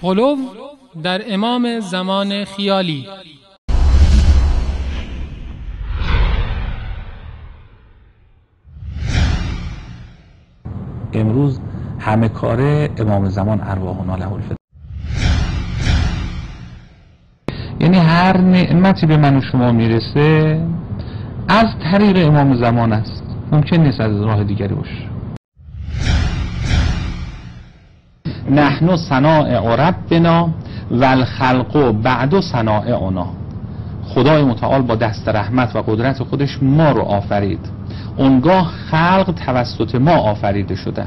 غلو در امام زمان خیالی. امروز همه کاره امام زمان ارواحنا له الفدا، یعنی هر نعمتی به من و شما میرسه از طریق امام زمان است، ممکن نیست از راه دیگری باشه. نحن صنائع ربنا والخلق بعد صنائعنا. خدای متعال با دست رحمت و قدرت خودش ما رو آفرید، اونگاه خلق توسط ما آفریده شده.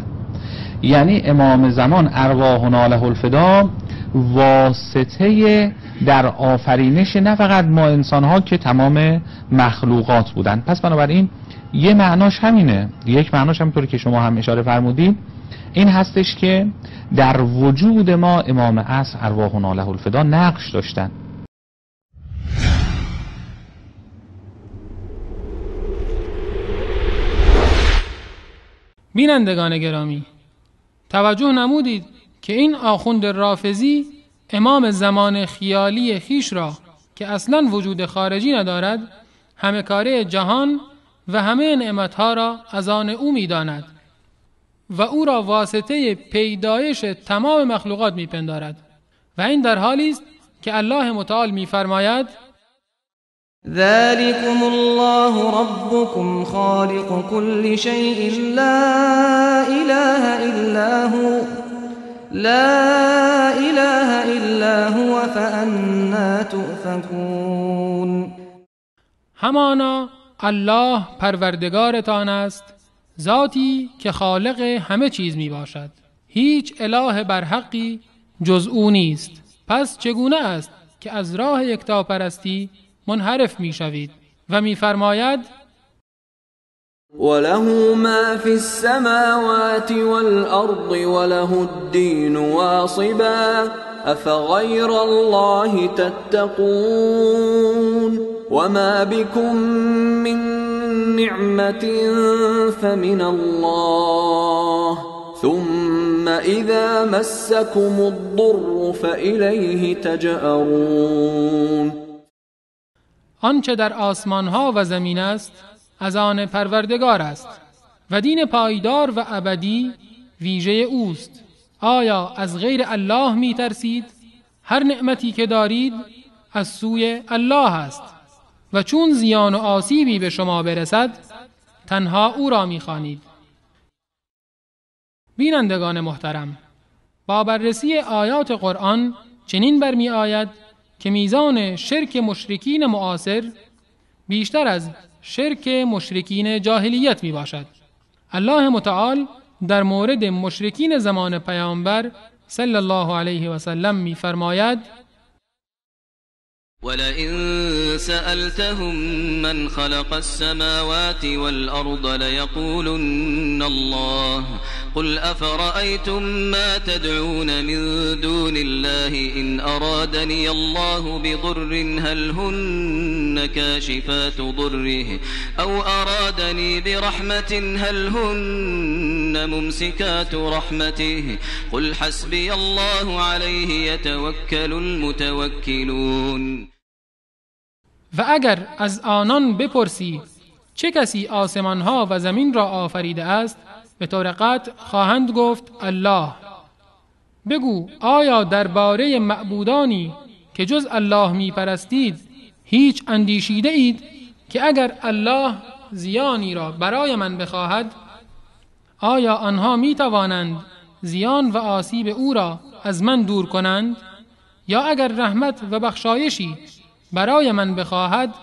یعنی امام زمان ارواحنا له الفدا واسطه در آفرینش نه فقط ما انسان ها که تمام مخلوقات بودن. پس بنابراین یه معناش همینه، یک معناش همینطوری که شما هم اشاره فرمودید این هستش که در وجود ما امام عصر ارواحنا له الفدا نقش داشتن. بینندگان گرامی، توجه نمودید که این آخوند رافضی امام زمان خیالی خیش را که اصلا وجود خارجی ندارد همه کاره جهان و همه نعمتها را از آن او می‌داند و او را واسطه پیدایش تمام مخلوقات می‌پندارد و این در حالی است که الله متعال می‌فرماید ذلكم الله ربكم خالق كل شيء لا إله إلا هو فأنا تؤفكون. همانا الله پروردگارتان است، ذاتی که خالق همه چیز می باشد، هیچ اله برحقی جز او نیست. پس چگونه است که از راه یکتاپرستی منحرف می شوید؟ و می فرماید وله ما في السماوات والأرض وله الدين واصبا أفغير الله تتقون وما بكم من نعمة فمن الله ثم إذا مسكم الضر فإليه تجأرون. آنچه در آسمان ها و زمین است از آن پروردگار است و دین پایدار و ابدی ویژه اوست. آیا از غیر الله می ترسید؟ هر نعمتی که دارید از سوی الله است و چون زیان و آسیبی به شما برسد تنها او را می خوانید. بینندگان محترم، با بررسی آیات قرآن چنین برمی آید که میزان شرک مشرکین معاصر بیشتر از شرک مشرکین جاهلیت می باشد. الله متعال در مورد مشرکین زمان پیامبر صلی الله علیه و سلم می فرماید ولئن سألتهم من خلق السماوات والأرض ليقولن الله قل أفرأيتم ما تدعون من دون الله إن أرادني الله بضر هل هن كاشفات ضره أو أرادني برحمة هل هن ممسكات رحمته قل حسبي الله عليه يتوكل المتوكلون. و اگر از آنان بپرسی چه کسی آسمان ها و زمین را آفریده است به طور قطع خواهند گفت الله. بگو آیا درباره معبودانی که جز الله می پرستید هیچ اندیشیده اید که اگر الله زیانی را برای من بخواهد آیا آنها می توانند زیان و آسیب او را از من دور کنند؟ یا اگر رحمت و بخشایشی برای من بخواهد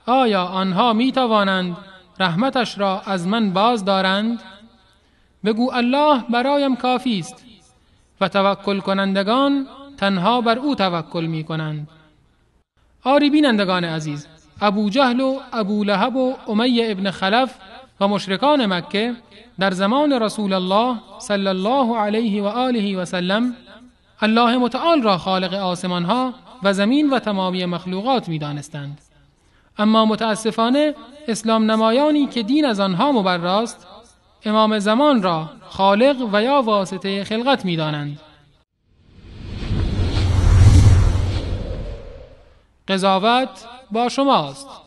آیا آنها می توانند رحمتش را از من باز دارند؟ بگو الله برایم کافی است و توکل کنندگان تنها بر او توکل می کنند. آری بینندگان عزیز، ابو جهل و ابو لهب و امیه ابن خلف و مشرکان مکه در زمان رسول الله صلی الله علیه و آله و سلم الله متعال را خالق آسمان ها و زمین و تمامی مخلوقات می دانستند. اما متاسفانه اسلام نمایانی که دین از آنها مبراست امام زمان را خالق و یا واسطه خلقت می دانند. قضاوت با شماست.